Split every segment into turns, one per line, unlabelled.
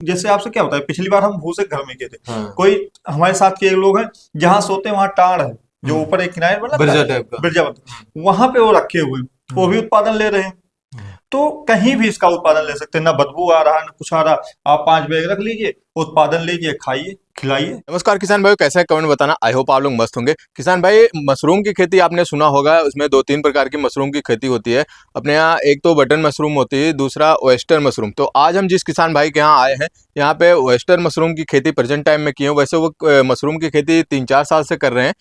जैसे आपसे क्या होता है, पिछली बार हम भूसे घर में किए थे।
हाँ।
कोई हमारे साथ के लोग हैं, जहाँ सोते हैं वहाँ टाड़ है, जो
हम्म।
ऊपर एक किनारे बनाता
बिरजा
है,
टाइप का।
बिरजा बनता है, वहां पे वो रखे हुए हैं, वो भी उत्पादन ले रहे हैं।
हम्म।
तो कहीं भी इसका उत्पादन ले सकते हैं, ना बदबू आ रहा है ना कुछ आ रहा। आप 5 बैग रख लीजिए, उत्पादन लीजिए, खाइए, खिलाइए।
नमस्कार किसान भाई, कैसे हैं? कमेंट बताना। आई होप आप लोग मस्त होंगे। किसान भाई, मशरूम की खेती आपने सुना होगा, उसमें 2-3 प्रकार की मशरूम की खेती होती है अपने यहाँ। एक तो बटन मशरूम होती है, दूसरा वेस्टर्न मशरूम। तो आज हम जिस किसान भाई के यहाँ आए हैं, यहाँ पे वेस्टर्न मशरूम की खेती प्रेजेंट टाइम में किए हैं। वैसे वो मशरूम की खेती 3-4 साल से कर रहे हैं।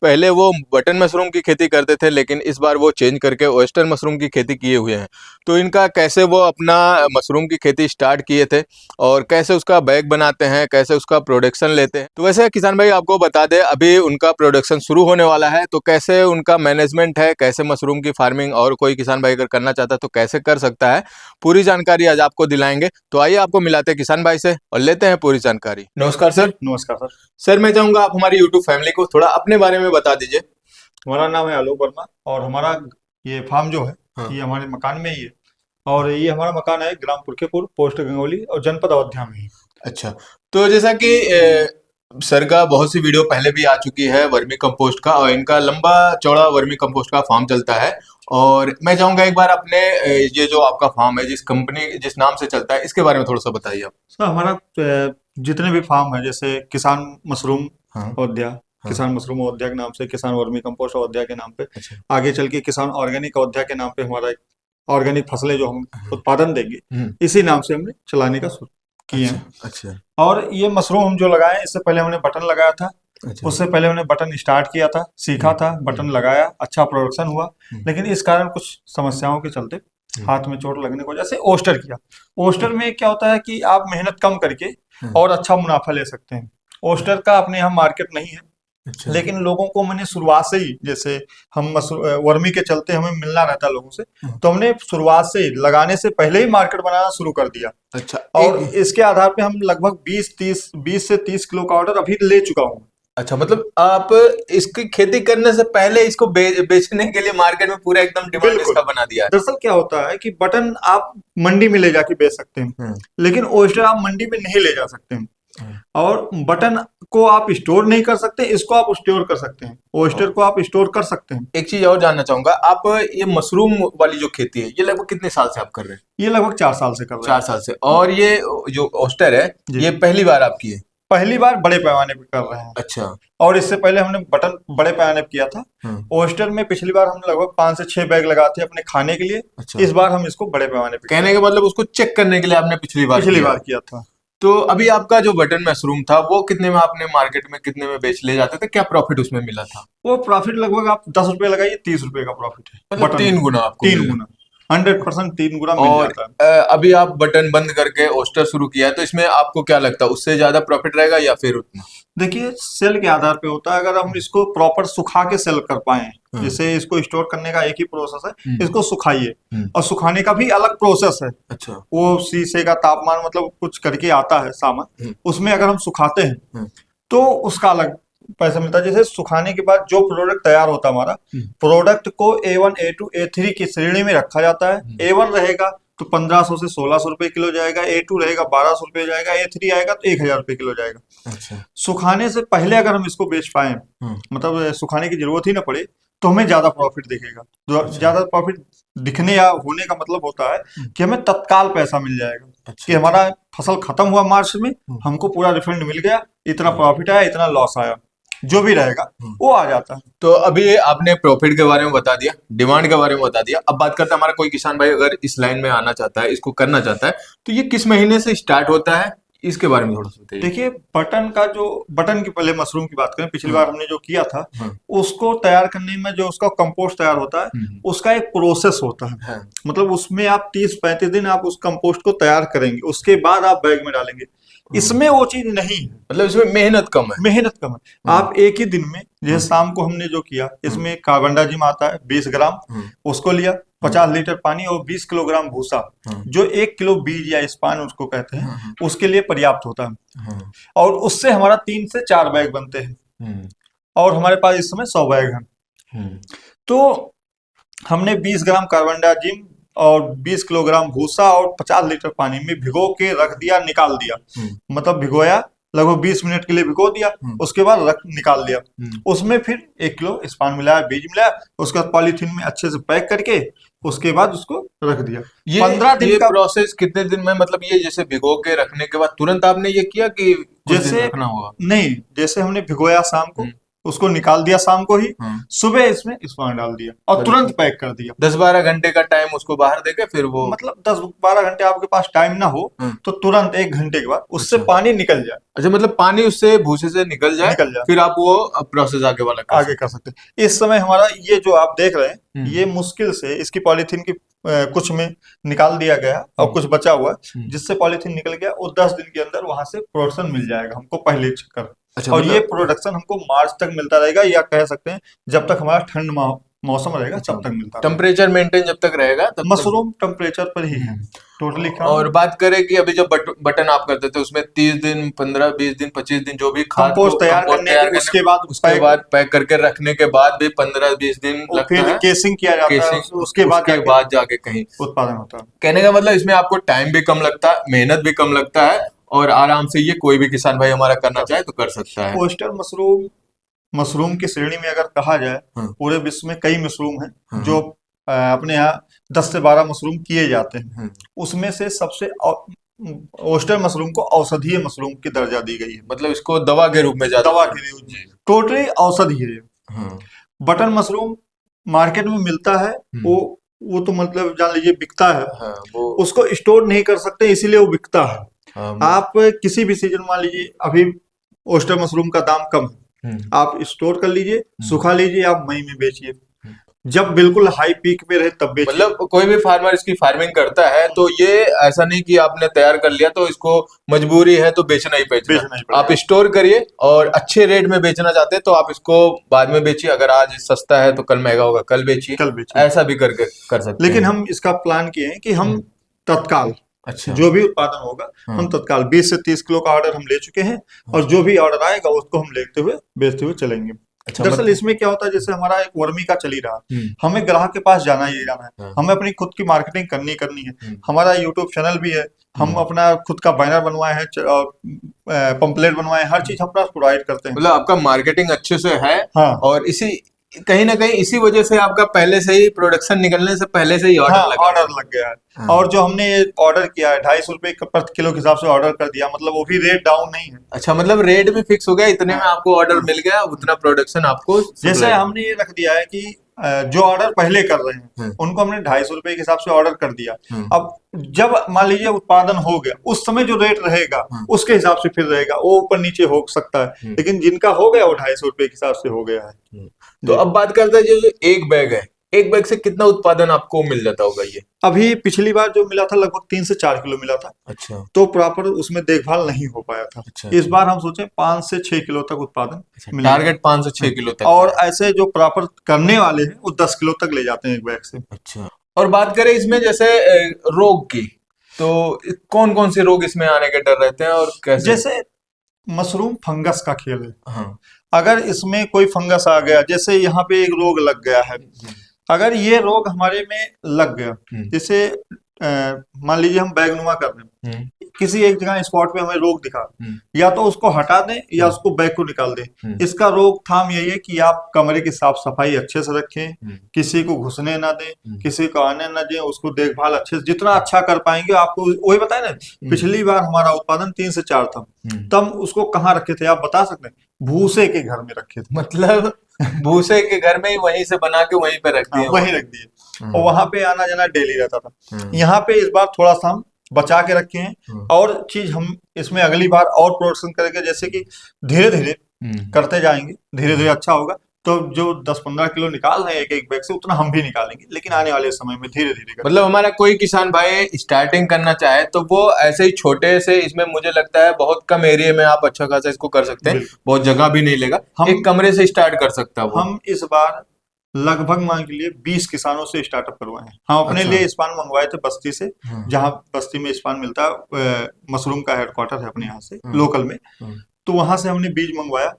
पहले वो बटन मशरूम की खेती करते थे, लेकिन इस बार वो चेंज करके वेस्टर्न मशरूम की खेती किए हुए हैं। तो इनका कैसे वो अपना मशरूम की खेती स्टार्ट किए थे और कैसे उसका बैग बनाते हैं, कैसे उसका प्रोडक्शन लेते हैं। तो वैसे किसान भाई आपको बता दें, अभी उनका प्रोडक्शन शुरू होने वाला है, तो कैसे उनका मैनेजमेंट है, कैसे मशरूम की फार्मिंग, और कोई किसान भाई अगर करना चाहता है तो कैसे कर सकता है, पूरी जानकारी आज आपको दिलाएंगे। तो आइए आपको मिलाते हैं किसान भाई से और लेते हैं पूरी जानकारी। नमस्कार सर।
नमस्कार सर।
सर, मैं चाहूंगा आप हमारी यूट्यूब फैमिली को थोड़ा अपने बारे में बता दीजिए।
हमारा नाम है आलोक वर्मा, और हमारा ये फार्म जो है,
हाँ।
ये हमारे मकान में ही है। और ये हमारा मकान है ग्राम पुरखेपुर, पोस्ट गंगौली, और जनपद अयोध्या में ही।
अच्छा, तो जैसा कि सर का बहुत सी वीडियो पहले भी आ चुकी है वर्मी कंपोस्ट का, और इनका लंबा चौड़ा वर्मी कंपोस्ट का फार्म चलता है। और मैं चाहूंगा एक बार अपने ये जो आपका फार्म है, जिस कंपनी जिस नाम से चलता है, इसके बारे में थोड़ा सा बताइए आप।
सर हमारा जितने भी फार्म है, जैसे किसान मशरूम
हाँ।
अयोध्या,
हाँ।
किसान मशरूम अयोध्या के नाम से, किसान वर्मी कंपोस्ट अयोध्या के नाम पे,
अच्छा।
आगे चल के किसान ऑर्गेनिक अयोध्या के नाम पे हमारा एक ऑर्गेनिक फसलें जो हम उत्पादन देंगे,
हम्म।
इसी नाम से हमने चलाने का शुरू किए
अच्छा।
हैं।
अच्छा।
और ये मशरूम हम जो लगाए, इससे पहले हमने बटन लगाया था।
अच्छा।
उससे पहले हमने बटन स्टार्ट किया था, सीखा था, बटन लगाया, अच्छा प्रोडक्शन हुआ। लेकिन इस कारण कुछ समस्याओं के चलते हाथ में चोट लगने की वजह से ओस्टर किया। ओस्टर में क्या होता है कि आप मेहनत कम करके और अच्छा मुनाफा ले सकते हैं। ओस्टर का अपने यहाँ मार्केट नहीं है।
अच्छा।
लेकिन लोगों को मैंने शुरुआत से ही, जैसे हम वर्मी के चलते हमें मिलना रहता है लोगों से, तो हमने शुरुआत से ही, लगाने से पहले ही मार्केट बनाना शुरू कर दिया।
अच्छा।
और इसके आधार पे हम लगभग 20 से 30 किलो का ऑर्डर अभी ले चुका हूँ।
अच्छा, मतलब आप इसकी खेती करने से पहले इसको बेचने के लिए मार्केट में पूरा एकदम डिमांड
बिल्कुल।
इसका बना दिया है।
दरअसल क्या होता है कि बटन आप मंडी में ले जाके बेच सकते हैं, लेकिन ओस्टर आप मंडी में नहीं ले जा सकते हैं। और बटन को आप स्टोर नहीं कर सकते, इसको आप स्टोर कर सकते हैं, ओस्टर को आप स्टोर कर सकते हैं।
एक चीज और जानना चाहूंगा, आप ये मशरूम वाली जो खेती है, ये लगभग कितने साल से आप कर रहे हैं?
ये लगभग 4 साल से कर रहे
4 साल से। और ये जो ओस्टर है,
जी।
ये पहली बार आपकी है?
पहली बार बड़े पैमाने पे कर रहे हैं।
अच्छा।
और इससे पहले हमने बटन बड़े पैमाने पे किया था। ओस्टर में पिछली बार हमने लगभग 5 से 6 बैग लगाए थे अपने खाने के लिए।
अच्छा।
इस बार हम इसको बड़े पैमाने पे
कहने का मतलब उसको चेक करने के लिए आपने पिछली बार
किया था।
तो अभी आपका जो बटन मशरूम था, वो कितने में आपने मार्केट में कितने में बेच ले जाते थे? क्या प्रॉफिट उसमें मिला था?
वो प्रॉफिट लगभग आप 10 रुपए लगाइए, 30 रुपए का प्रॉफिट है।
मतलब
बटन
3 गुना आपको मिल
तीन
रहा है।
गुना 100% 3 गुना मिल
और
जाता है।
अभी आप बटन बंद करके ओस्टर शुरू किया है, तो इसमें आपको क्या लगता है, उससे ज्यादा प्रॉफिट रहेगा या फिर उतना?
देखिए, सेल के आधार पे होता है। अगर हम इसको प्रॉपर सुखा के सेल कर पाए, जैसे इसको स्टोर करने का एक ही प्रोसेस है, इसको सुखाइए, और सुखाने का भी अलग प्रोसेस है।
अच्छा।
वो शीशे का तापमान, मतलब कुछ करके आता है सामान, उसमें अगर हम सुखाते हैं तो उसका अलग पैसा मिलता है। जैसे सुखाने के बाद जो प्रोडक्ट तैयार होता है हमारा, प्रोडक्ट को A1 A2 A3 की श्रेणी में रखा जाता है। A1 रहेगा तो 1500 से 1600 रुपए किलो जाएगा, A2 रहेगा 1200 रुपए जाएगा, A3 आएगा तो 1000 रुपए किलो जाएगा।
अच्छा।
सुखाने से पहले अगर हम इसको बेच पाए, मतलब सुखाने की जरूरत ही ना पड़े, तो हमें ज्यादा प्रॉफिट दिखेगा। ज्यादा प्रॉफिट दिखने या होने का मतलब होता है कि हमें तत्काल पैसा मिल जाएगा। कि हमारा फसल खत्म हुआ मार्च में, हमको पूरा रिफंड मिल गया, इतना प्रॉफिट आया, इतना लॉस आया, जो भी रहेगा वो आ जाता है।
तो अभी आपने प्रॉफिट के बारे में बता दिया, डिमांड के बारे में बता दिया। अब बात करते हैं, हमारा कोई किसान भाई अगर इस लाइन में आना चाहता है, इसको करना चाहता है, तो ये किस महीने से स्टार्ट होता है, इसके बारे में थोड़ा सा बताइए।
देखिए, बटन की पहले मशरूम की बात करें, पिछली बार हमने जो किया था, उसको तैयार करने में जो उसका कंपोस्ट तैयार होता है, उसका एक प्रोसेस होता है। मतलब उसमें आप 30-35 दिन आप उस कंपोस्ट को तैयार करेंगे, उसके बाद आप बैग में डालेंगे। इसमें वो चीज नहीं है,
मतलब इसमें मेहनत कम है।
मेहनत कम है। आप एक ही दिन में, जैसे शाम को हमने जो किया, इसमें कार्बन डाइजिम आता है 20 ग्राम, उसको लिया, 50 लीटर पानी और 20 किलोग्राम भूसा, जो 1 किलो बीज या स्पान उसको कहते हैं, उसके लिए पर्याप्त होता है। और उससे हमारा 3 से 4 बैग बनते हैं। और हमारे पास इस समय 100 बैग हैं। तो हमने 20 ग्राम कार्बन डाइजिम और 20 किलोग्राम भूसा और 50 लीटर पानी में भिगो के रख दिया, निकाल दिया। मतलब भिगोया, लगभग 20 मिनट के लिए भिगो दिया, उसके बाद रख निकाल दिया। उसमें फिर 1 किलो स्पान मिलाया, बीज मिलाया, उसके बाद पॉलीथीन में अच्छे से पैक करके उसके बाद उसको रख दिया।
ये
15 दिन
ये
का
प्रोसेस कितने दिन में, मतलब ये जैसे भिगो के रखने के बाद तुरंत आपने ये किया कि कुछ दिन
जैसे
रखना होगा?
नहीं, जैसे हमने भिगोया शाम को, उसको निकाल दिया शाम को ही, सुबह इसमें स्पान डाल दिया और तुरंत पैक कर दिया।
10-12 घंटे का टाइम उसको बाहर देके फिर वो,
मतलब 10-12 घंटे आपके पास टाइम ना हो तो तुरंत 1 घंटे के बाद उससे
अच्छा।
पानी निकल जाए,
अच्छा, मतलब पानी उससे भूसे से निकल जाए, फिर आप वो प्रोसेस आगे वाला कर
आगे कर सकते हैं। इस समय हमारा ये जो आप देख रहे हैं, ये मुश्किल से इसकी पॉलीथीन की कुछ में निकाल दिया गया और कुछ बचा हुआ है, जिससे पॉलीथीन निकल गया, वो 10 दिन के अंदर वहां से प्रोडक्शन मिल जाएगा हमको पहले चक्कर।
अच्छा,
और
मतलब
ये प्रोडक्शन हमको मार्च तक मिलता रहेगा, या कह सकते हैं जब तक हमारा ठंड मौसम रहेगा
अच्छा,
तब तक मिलता रहेगा।
टेम्परेचर मेंटेन जब तक रहेगा तब तक।
मशरूम टेम्परेचर पर ही है टोटली।
और बात करें कि अभी जब बटन आप करते थे उसमें 30 दिन, 15, 20 दिन, 25 दिन जो भी खाद को
कंपोस्ट तैयार करने के
उसके बाद पैक करके रखने के बाद भी 15-20 दिन लगता
फिर
है,
केसिंग किया जाता है,
केसिंग,
उसके
बाद जाके कहीं
उत्पादन होता है।
कहने का मतलब इसमें आपको टाइम भी कम लगता है, मेहनत भी कम लगता है, और आराम से ये कोई भी किसान भाई हमारा करना चाहे तो कर सकता है।
ओयस्टर मशरूम की श्रेणी में अगर कहा जाए, पूरे विश्व में कई मशरूम हैं जो अपने यहाँ 10 से 12 मशरूम किए जाते हैं। उसमें से सबसे ओयस्टर मशरूम को औषधीय मशरूम की दर्जा दी गई है।
मतलब इसको दवा के रूप में
दवा के लिए टोटली औषधि है। बटन मशरूम मार्केट में मिलता है, वो तो मतलब जान लीजिए बिकता है, उसको स्टोर नहीं कर सकते इसीलिए वो बिकता है। आप किसी भी सीजन, मान लीजिए अभी ओयस्टर मशरूम का दाम कम है, आप स्टोर कर लीजिए, सुखा लीजिए, आप मई में बेचिए, जब बिल्कुल हाई पीक पे रहे तब बेचिए।
मतलब कोई भी फार्मर इसकी फार्मिंग करता है तो ये ऐसा नहीं कि आपने तैयार कर लिया तो इसको मजबूरी है तो बेचना ही बेचना। आप स्टोर करिए, और अच्छे रेट में बेचना चाहते हैं तो आप इसको बाद में बेचिए, अगर आज सस्ता है तो कल महंगा होगा, कल बेचिए, ऐसा भी करके कर सकते हैं।
लेकिन हम इसका प्लान किए हैं कि हम तत्काल,
अच्छा,
जो भी उत्पादन होगा हम तत्काल 20 से 30 किलो का ऑर्डर हम ले चुके हैं, और जो भी ऑर्डर आएगा उसको हम लेते हुए बेचते हुए चलेंगे।
अच्छा,
दरअसल इसमें क्या होता है, जैसे हमारा एक वर्मी का चल ही रहा, हमें ग्राहक के पास जाना ही जाना है, हमें अपनी खुद की मार्केटिंग करनी है। हमारा यूट्यूब चैनल भी है, हम अपना खुद का बैनर बनवाए हैं और पंपलेट बनवाए हैं, हर चीज हम प्रोवाइड करते हैं।
मतलब आपका मार्केटिंग अच्छे से है।
हाँ।
और इसी कहीं ना कहीं इसी वजह से आपका पहले से ही प्रोडक्शन निकलने से पहले से ही
ऑर्डर लग गया है। हाँ। और जो हमने ये ऑर्डर किया है 250 रुपए प्रति किलो के हिसाब से ऑर्डर कर दिया, मतलब वो भी रेट डाउन नहीं है।
अच्छा, मतलब रेट भी फिक्स हो गया, इतने में आपको ऑर्डर मिल गया, उतना प्रोडक्शन आपको।
जैसे हमने ये रख दिया है कि जो ऑर्डर पहले कर रहे हैं उनको हमने 250 रुपए के हिसाब से ऑर्डर कर दिया। अब जब मान लीजिए उत्पादन हो गया, उस समय जो रेट रहेगा उसके हिसाब से फिर रहेगा, वो ऊपर नीचे हो सकता है, लेकिन जिनका हो गया वो 250 रुपए के हिसाब से हो गया है।
तो अब बात करते हैं जो एक बैग है, एक बैग से कितना उत्पादन आपको मिल जाता होगा? ये
अभी पिछली बार जो मिला था लगभग 3 से 4 किलो मिला था।
अच्छा,
तो प्रॉपर उसमें देखभाल नहीं हो पाया था।
अच्छा,
इस बार हम सोचे 5 से 6 किलो तक उत्पादन।
अच्छा, टारगेट 5 से 6 किलो तक।
और ऐसे जो प्रॉपर करने वाले हैं वो 10 किलो तक ले जाते हैं एक बैग से।
अच्छा, और बात करें इसमें जैसे रोग की, तो कौन कौन से रोग इसमें आने के डर रहते हैं और कैसे?
जैसे मशरूम फंगस का खेल है।
हाँ।
अगर इसमें कोई फंगस आ गया, जैसे यहाँ पे एक रोग लग गया है, अगर ये रोग हमारे में लग गया, जैसे मान लीजिए हम बैगनुमा कर रहे हैं, किसी एक जगह स्पॉट पे हमें रोग दिखा, या तो उसको हटा दें या उसको बैग को निकाल दें। इसका रोकथाम यही है कि आप कमरे की साफ सफाई अच्छे से रखें, किसी को घुसने ना दें, किसी को आने ना दें, उसको देखभाल अच्छे से जितना अच्छा कर पाएंगे। आपको वही बताए ना, पिछली बार हमारा उत्पादन 3 से 4 था, तब उसको कहाँ रखे थे आप बता सकते हैं? भूसे के घर में रखे थे।
मतलब भूसे के घर में ही वहीं से बना के वहीं पे रख दिए?
वहीं रख दिए, और वहां पे आना जाना डेली रहता था। यहाँ पे इस बार थोड़ा सा हम बचा के रखे हैं, और चीज हम इसमें अगली बार और प्रोडक्शन करेंगे, जैसे कि धीरे धीरे करते जाएंगे, धीरे धीरे अच्छा होगा। तो जो 10-15 किलो निकाल रहे हैं एक बैग से, उतना हम भी निकालेंगे, लेकिन आने वाले समय में धीरे धीरे।
मतलब हमारा कोई किसान भाई स्टार्टिंग करना चाहे तो वो ऐसे ही छोटे से, इसमें मुझे लगता है बहुत कम एरिया में आप अच्छा खासा इसको कर सकते हैं, बहुत जगह भी नहीं लेगा, एक कमरे से स्टार्ट कर सकता है वो। हम
इस बार लगभग मान के लिए 20 किसानों से स्टार्टअप करवाए हैं। हम अपने लिए स्पान मंगवाए थे बस्ती से, जहां बस्ती में स्पान मिलता है, मशरूम का हेडक्वार्टर है अपने यहाँ से लोकल में। तो वहां से हमने बीज मंगवाया।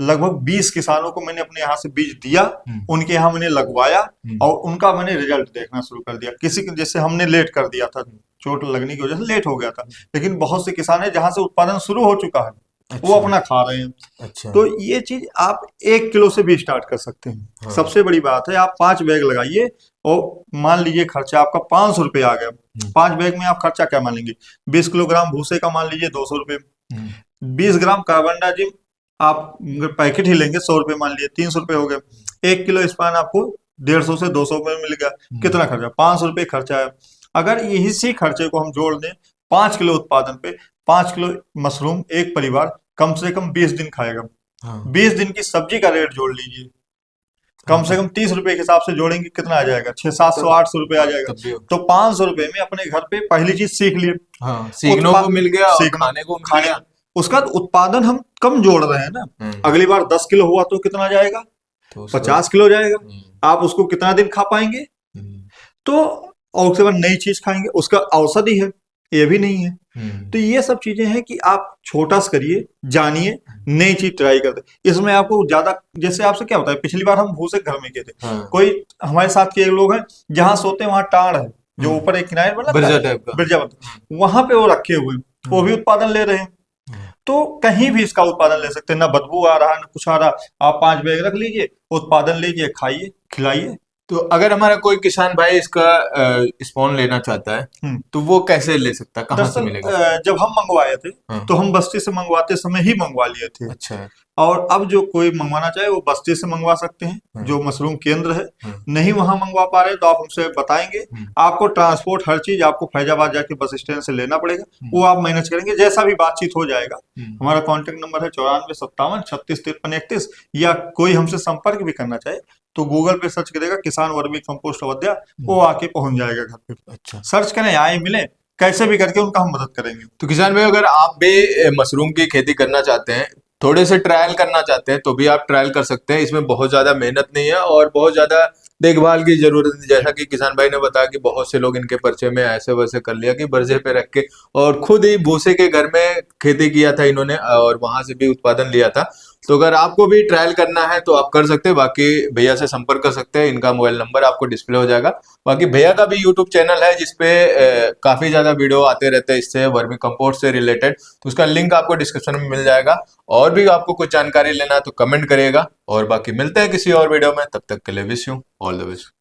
लगभग 20 किसानों को मैंने अपने यहाँ से बीज दिया, उनके यहाँ मैंने लगवाया और उनका मैंने रिजल्ट देखना शुरू कर दिया। किसी जैसे हमने लेट कर दिया था, चोट लगने की वजह से लेट हो गया था, लेकिन बहुत से किसान है जहां से उत्पादन शुरू हो चुका है,
अच्छा।
वो अपना खा रहे हैं।
अच्छा।
तो ये चीज आप 1 किलो से भी स्टार्ट कर सकते हैं।
हाँ।
सबसे बड़ी बात है, आप 5 बैग लगाइए और मान लीजिए खर्चा आपका 500 रुपये आ गया। 5 बैग में आप खर्चा क्या मान लेंगे? 20 किलोग्राम भूसे का मान लीजिए 200 रुपये, 20 ग्राम कार्बन डाइजिम आप पैकेट ही लेंगे 100 रुपये मान लीजिए 300 रुपये हो गए। 1 किलो स्पान आपको 150 से 200 रुपये में मिल गया। कितना खर्चा? 500 रुपये खर्चा है। अगर इसी खर्चे को हम जोड़ दें 5 किलो उत्पादन पे, 5 किलो मशरूम एक परिवार कम से कम 20 दिन खाएगा।
हाँ।
20 दिन की सब्जी का रेट जोड़ लीजिए, कम से कम 30 रुपए के हिसाब से जोड़ेंगे, कितना आ जाएगा? 600-700 800 रुपए आ जाएगा। तो 500 रुपए में अपने घर पे पहली चीज सीख लिए,
हाँ, सीखने को मिल गया और खाने को मिल गया।
उसका उत्पादन हम कम जोड़ रहे हैं ना। अगली बार 10 किलो हुआ तो कितना जाएगा? तो 50 किलो जाएगा। आप उसको कितना दिन खा पाएंगे? तो और उसके बाद नई चीज खाएंगे, उसका औषधि है, ये भी नहीं है। तो ये सब चीजें हैं कि आप छोटा सा करिए, जानिए, नई चीज ट्राई करते। इसमें आपको ज्यादा, जैसे आपसे क्या होता है, पिछली बार हम भूसे घर में किए थे। हाँ। कोई हमारे साथ के लोग हैं जहां सोते हैं वहां टाड़ है, जो ऊपर एक किनारे बना बिरजा बनता, वहां पे वो रखे हुए, वो भी उत्पादन ले रहे हैं। तो कहीं भी इसका उत्पादन ले सकते हैं, ना बदबू आ रहा, ना कुछ आ रहा। आप 5 बैग रख लीजिए, उत्पादन लीजिए, खाइए, खिलाइए।
तो अगर हमारा कोई किसान भाई इसका स्पॉन लेना चाहता है तो वो कैसे ले सकता है, कहाँ से मिलेगा?
जब हम मंगवाए थे तो हम बस्ती से मंगवाते समय ही मंगवा लिए थे।
अच्छा।
और अब जो कोई मंगवाना चाहे वो बस्ती से मंगवा सकते हैं, जो मशरूम केंद्र है। नहीं वहां मंगवा पा रहे तो आप हमसे बताएंगे, आपको ट्रांसपोर्ट हर चीज आपको फैजाबाद जाके बस स्टैंड से लेना पड़ेगा, वो आप मैनेज करेंगे, जैसा भी बातचीत हो जाएगा। हमारा कॉन्टेक्ट नंबर है 9457 36 53 31, या कोई हमसे संपर्क भी करना चाहे तो गूगल पे सर्च करेगा किसान वर्मी कंपोस्ट अवध्या, वो आके पहुंच जाएगा घर पे। अच्छा, सर्च करें, आए मिले, कैसे भी करके उनका हम मदद करेंगे।
तो किसान भाई अगर आप भी मशरूम की खेती करना चाहते हैं, थोड़े से ट्रायल करना चाहते हैं, तो भी आप ट्रायल कर सकते हैं। इसमें बहुत ज्यादा मेहनत नहीं है और बहुत ज्यादा देखभाल की जरूरत नहीं। जैसा कि किसान भाई ने बताया कि बहुत से लोग इनके परिचय में ऐसे वैसे कर लिया कि बर्जे पे रख के, और खुद ही भूसे के घर में खेती किया था इन्होंने और वहां से भी उत्पादन लिया था। तो अगर आपको भी ट्रायल करना है तो आप कर सकते हैं। बाकी भैया से संपर्क कर सकते हैं, इनका मोबाइल नंबर आपको डिस्प्ले हो जाएगा। बाकी भैया का भी यूट्यूब चैनल है जिसपे काफी ज्यादा वीडियो आते रहते हैं इससे वर्मी कंपोस्ट से रिलेटेड, तो उसका लिंक आपको डिस्क्रिप्शन में मिल जाएगा। और भी आपको कुछ जानकारी लेना है तो कमेंट करिएगा। और बाकी मिलते हैं किसी और वीडियो में, तब तक के लिए wish you all the best.